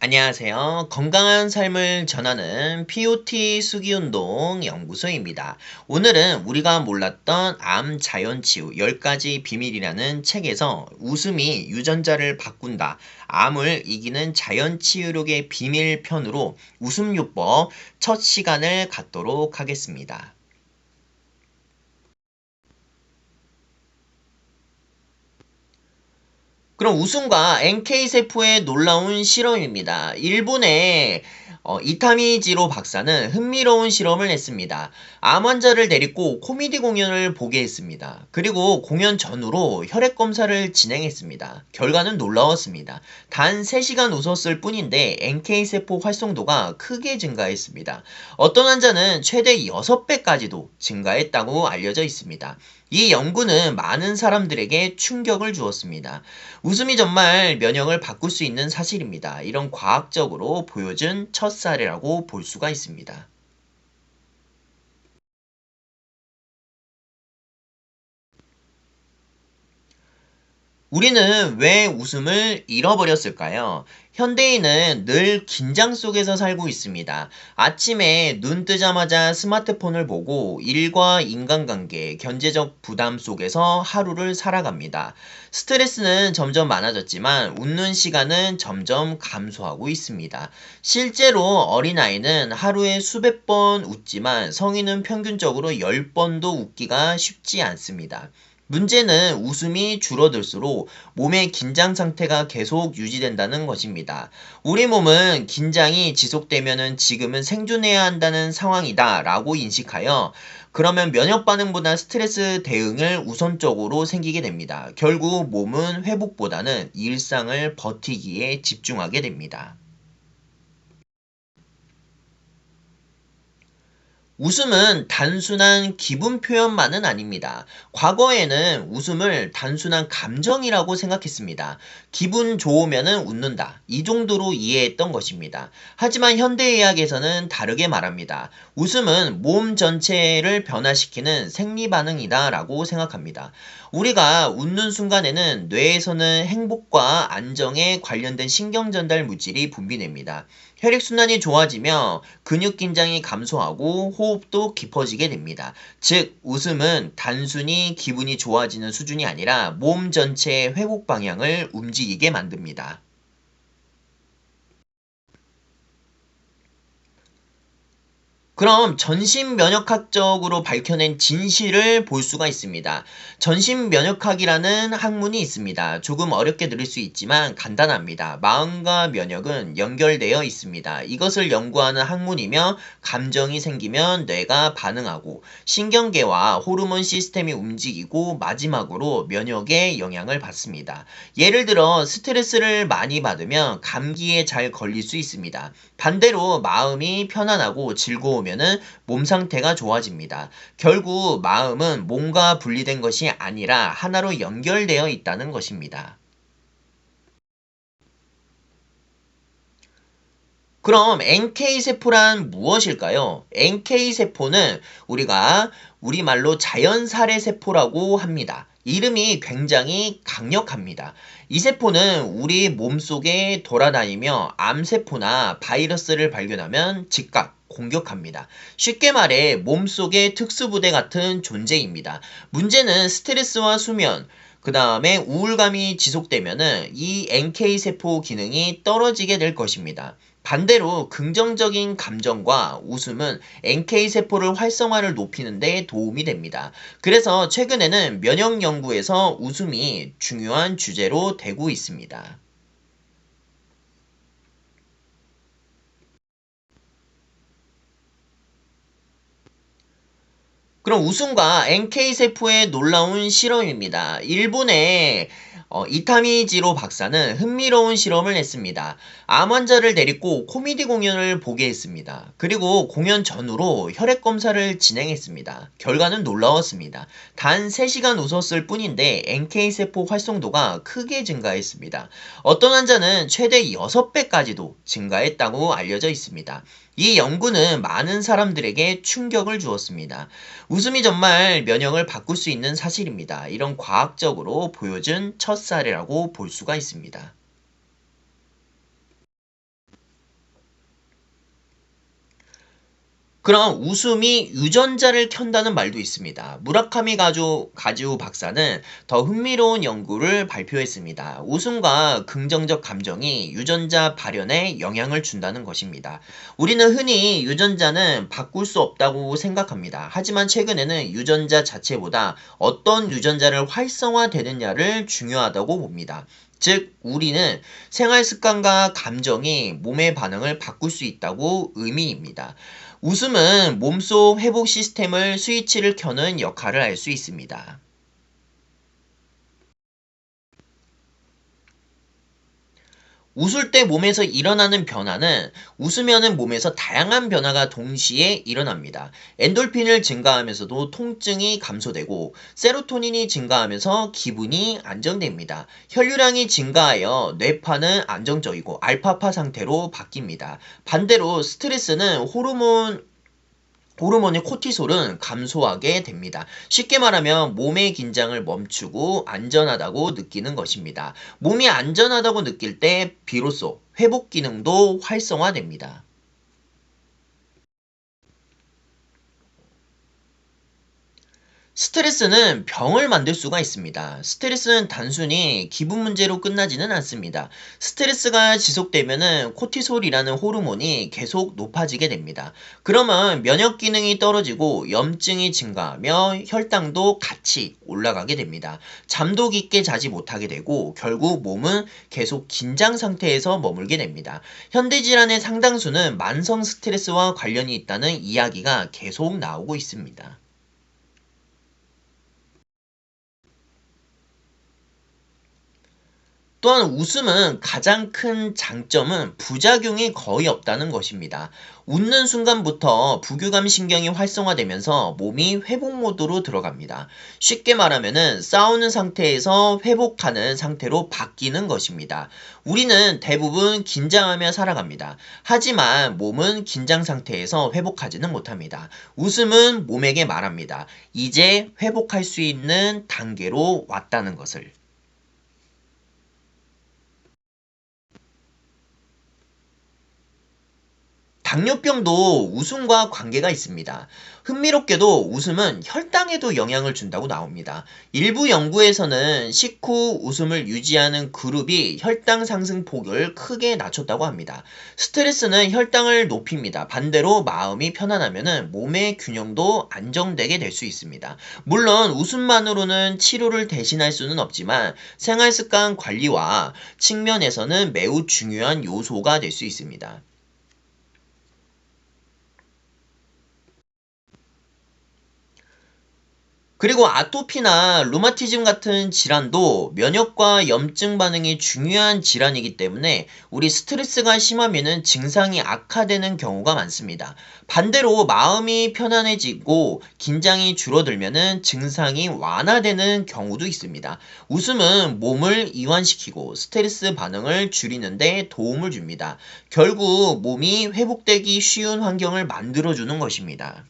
안녕하세요. 건강한 삶을 전하는 POT 수기운동 연구소입니다. 오늘은 우리가 몰랐던 암 자연치유 10가지 비밀이라는 책에서 웃음이 유전자를 바꾼다. 암을 이기는 자연치유력의 비밀 편으로 웃음요법 첫 시간을 갖도록 하겠습니다. 그럼 웃음과 NK세포의 놀라운 실험입니다. 일본의 이타미지로 박사는 흥미로운 실험을 했습니다. 암 환자를 데리고 코미디 공연을 보게 했습니다. 그리고 공연 전후로 혈액 검사를 진행했습니다. 결과는 놀라웠습니다. 단 3시간 웃었을 뿐인데 NK세포 활성도가 크게 증가했습니다. 어떤 환자는 최대 6배까지도 증가했다고 알려져 있습니다. 이 연구는 많은 사람들에게 충격을 주었습니다. 웃음이 정말 면역을 바꿀 수 있는 사실입니다. 이런 과학적으로 보여준 첫 사례라고 볼 수가 있습니다. 우리는 왜 웃음을 잃어버렸을까요? 현대인은 늘 긴장 속에서 살고 있습니다. 아침에 눈 뜨자마자 스마트폰을 보고 일과 인간관계, 경제적 부담 속에서 하루를 살아갑니다. 스트레스는 점점 많아졌지만 웃는 시간은 점점 감소하고 있습니다. 실제로 어린아이는 하루에 수백 번 웃지만 성인은 평균적으로 10번도 웃기가 쉽지 않습니다. 문제는 웃음이 줄어들수록 몸의 긴장 상태가 계속 유지된다는 것입니다. 우리 몸은 긴장이 지속되면은 지금은 생존해야 한다는 상황이다 라고 인식하여 그러면 면역 반응보다 스트레스 대응을 우선적으로 생기게 됩니다. 결국 몸은 회복보다는 일상을 버티기에 집중하게 됩니다. 웃음은 단순한 기분 표현만은 아닙니다. 과거에는 웃음을 단순한 감정이라고 생각했습니다. 기분 좋으면은 웃는다. 이 정도로 이해했던 것입니다. 하지만 현대의학에서는 다르게 말합니다. 웃음은 몸 전체를 변화시키는 생리반응이다 라고 생각합니다. 우리가 웃는 순간에는 뇌에서는 행복과 안정에 관련된 신경전달 물질이 분비됩니다. 혈액순환이 좋아지며 근육 긴장이 감소하고 호흡도 깊어지게 됩니다. 즉, 웃음은 단순히 기분이 좋아지는 수준이 아니라 몸 전체의 회복 방향을 움직이게 만듭니다. 그럼 전신면역학적으로 밝혀낸 진실을 볼 수가 있습니다. 전신면역학이라는 학문이 있습니다. 조금 어렵게 들을 수 있지만 간단합니다. 마음과 면역은 연결되어 있습니다. 이것을 연구하는 학문이며 감정이 생기면 뇌가 반응하고 신경계와 호르몬 시스템이 움직이고 마지막으로 면역에 영향을 받습니다. 예를 들어 스트레스를 많이 받으면 감기에 잘 걸릴 수 있습니다. 반대로 마음이 편안하고 즐거우면은 몸 상태가 좋아집니다. 결국 마음은 몸과 분리된 것이 아니라 하나로 연결되어 있다는 것입니다. 그럼 NK세포란 무엇일까요? NK세포는 우리가 우리말로 자연살해세포라고 합니다. 이름이 굉장히 강력합니다. 이 세포는 우리 몸속에 돌아다니며 암세포나 바이러스를 발견하면 즉각 공격합니다. 쉽게 말해 몸속의 특수부대 같은 존재입니다. 문제는 스트레스와 수면, 그 다음에 우울감이 지속되면은 이 NK세포 기능이 떨어지게 될 것입니다. 반대로 긍정적인 감정과 웃음은 NK세포를 활성화를 높이는 데 도움이 됩니다. 그래서 최근에는 면역 연구에서 웃음이 중요한 주제로 되고 있습니다. 그럼 웃음과 NK세포의 놀라운 실험입니다. 일본의 이타미지로 박사는 흥미로운 실험을 했습니다. 암 환자를 데리고 코미디 공연을 보게 했습니다. 그리고 공연 전후로 혈액 검사를 진행했습니다. 결과는 놀라웠습니다. 단 3시간 웃었을 뿐인데 NK세포 활성도가 크게 증가했습니다. 어떤 환자는 최대 6배까지도 증가했다고 알려져 있습니다. 이 연구는 많은 사람들에게 충격을 주었습니다. 웃음이 정말 면역을 바꿀 수 있는 사실입니다. 이런 과학적으로 보여준 첫 사례라고 볼 수가 있습니다. 그럼 웃음이 유전자를 켠다는 말도 있습니다. 무라카미 가지오 박사는 더 흥미로운 연구를 발표했습니다. 웃음과 긍정적 감정이 유전자 발현에 영향을 준다는 것입니다. 우리는 흔히 유전자는 바꿀 수 없다고 생각합니다. 하지만 최근에는 유전자 자체보다 어떤 유전자를 활성화되느냐를 중요하다고 봅니다. 즉, 우리는 생활 습관과 감정이 몸의 반응을 바꿀 수 있다고 의미입니다. 웃음은 몸속 회복 시스템을 스위치를 켜는 역할을 할 수 있습니다. 웃을 때 몸에서 일어나는 변화는 웃으면은 몸에서 다양한 변화가 동시에 일어납니다. 엔돌핀을 증가하면서도 통증이 감소되고 세로토닌이 증가하면서 기분이 안정됩니다. 혈류량이 증가하여 뇌파는 안정적이고 알파파 상태로 바뀝니다. 반대로 스트레스는 호르몬의 코티솔은 감소하게 됩니다. 쉽게 말하면 몸의 긴장을 멈추고 안전하다고 느끼는 것입니다. 몸이 안전하다고 느낄 때 비로소 회복 기능도 활성화됩니다. 스트레스는 병을 만들 수가 있습니다. 스트레스는 단순히 기분 문제로 끝나지는 않습니다. 스트레스가 지속되면은 코티솔이라는 호르몬이 계속 높아지게 됩니다. 그러면 면역 기능이 떨어지고 염증이 증가하며 혈당도 같이 올라가게 됩니다. 잠도 깊게 자지 못하게 되고 결국 몸은 계속 긴장 상태에서 머물게 됩니다. 현대 질환의 상당수는 만성 스트레스와 관련이 있다는 이야기가 계속 나오고 있습니다. 또한 웃음은 가장 큰 장점은 부작용이 거의 없다는 것입니다. 웃는 순간부터 부교감 신경이 활성화되면서 몸이 회복 모드로 들어갑니다. 쉽게 말하면은 싸우는 상태에서 회복하는 상태로 바뀌는 것입니다. 우리는 대부분 긴장하며 살아갑니다. 하지만 몸은 긴장 상태에서 회복하지는 못합니다. 웃음은 몸에게 말합니다. 이제 회복할 수 있는 단계로 왔다는 것을. 당뇨병도 웃음과 관계가 있습니다. 흥미롭게도 웃음은 혈당에도 영향을 준다고 나옵니다. 일부 연구에서는 식후 웃음을 유지하는 그룹이 혈당 상승 폭을 크게 낮췄다고 합니다. 스트레스는 혈당을 높입니다. 반대로 마음이 편안하면 몸의 균형도 안정되게 될 수 있습니다. 물론 웃음만으로는 치료를 대신할 수는 없지만 생활 습관 관리와 측면에서는 매우 중요한 요소가 될 수 있습니다. 그리고 아토피나 루마티즘 같은 질환도 면역과 염증 반응이 중요한 질환이기 때문에 우리 스트레스가 심하면은 증상이 악화되는 경우가 많습니다. 반대로 마음이 편안해지고 긴장이 줄어들면은 증상이 완화되는 경우도 있습니다. 웃음은 몸을 이완시키고 스트레스 반응을 줄이는 데 도움을 줍니다. 결국 몸이 회복되기 쉬운 환경을 만들어주는 것입니다.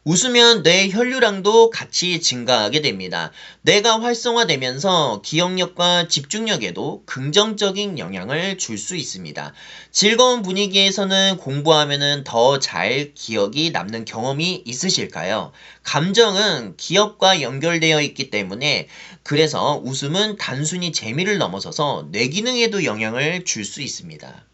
웃으면 뇌 혈류량도 같이 증가하게 됩니다. 뇌가 활성화되면서 기억력과 집중력에도 긍정적인 영향을 줄 수 있습니다. 즐거운 분위기에서는 공부하면 더 잘 기억이 남는 경험이 있으실까요? 감정은 기억과 연결되어 있기 때문에 그래서 웃음은 단순히 재미를 넘어서서 뇌 기능에도 영향을 줄 수 있습니다.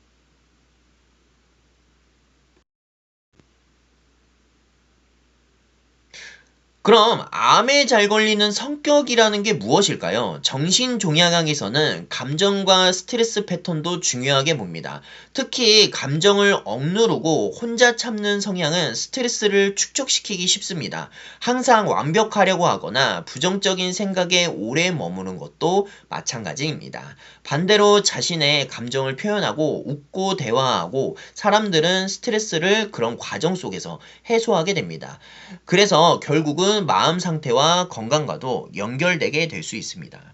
그럼 암에 잘 걸리는 성격이라는 게 무엇일까요? 정신종양학에서는 감정과 스트레스 패턴도 중요하게 봅니다. 특히 감정을 억누르고 혼자 참는 성향은 스트레스를 축적시키기 쉽습니다. 항상 완벽하려고 하거나 부정적인 생각에 오래 머무는 것도 마찬가지입니다. 반대로 자신의 감정을 표현하고 웃고 대화하고 사람들은 스트레스를 그런 과정 속에서 해소하게 됩니다. 그래서 결국은 마음 상태와 건강과도 연결되게 될 수 있습니다.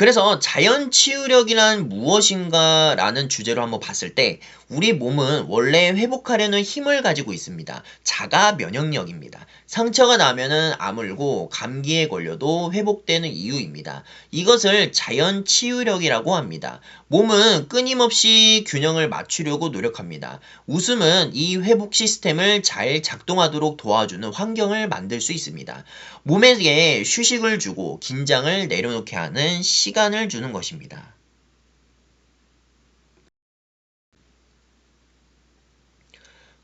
그래서 자연 치유력이란 무엇인가 라는 주제로 한번 봤을 때 우리 몸은 원래 회복하려는 힘을 가지고 있습니다. 자가 면역력입니다. 상처가 나면은 아물고 감기에 걸려도 회복되는 이유입니다. 이것을 자연 치유력이라고 합니다. 몸은 끊임없이 균형을 맞추려고 노력합니다. 웃음은 이 회복 시스템을 잘 작동하도록 도와주는 환경을 만들 수 있습니다. 몸에게 휴식을 주고 긴장을 내려놓게 하는 시간을 주는 것입니다.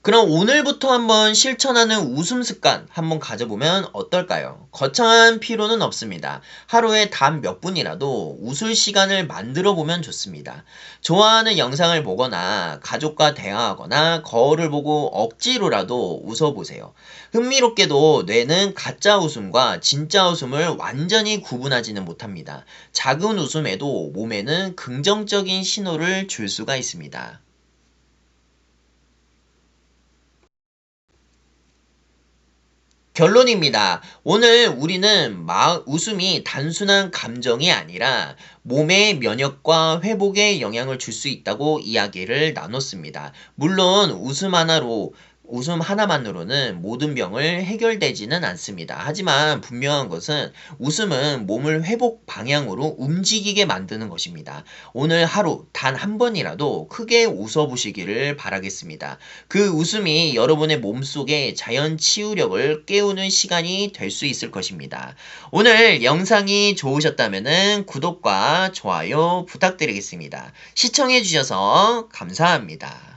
그럼 오늘부터 한번 실천하는 웃음 습관 한번 가져보면 어떨까요? 거창한 필요는 없습니다. 하루에 단 몇 분이라도 웃을 시간을 만들어 보면 좋습니다. 좋아하는 영상을 보거나 가족과 대화하거나 거울을 보고 억지로라도 웃어보세요. 흥미롭게도 뇌는 가짜 웃음과 진짜 웃음을 완전히 구분하지는 못합니다. 작은 웃음에도 몸에는 긍정적인 신호를 줄 수가 있습니다. 결론입니다. 오늘 우리는 웃음이 단순한 감정이 아니라 몸의 면역과 회복에 영향을 줄 수 있다고 이야기를 나눴습니다. 물론 웃음 하나만으로는 모든 병을 해결되지는 않습니다. 하지만 분명한 것은 웃음은 몸을 회복 방향으로 움직이게 만드는 것입니다. 오늘 하루 단 한 번이라도 크게 웃어보시기를 바라겠습니다. 그 웃음이 여러분의 몸속에 자연 치유력을 깨우는 시간이 될 수 있을 것입니다. 오늘 영상이 좋으셨다면 구독과 좋아요 부탁드리겠습니다. 시청해주셔서 감사합니다.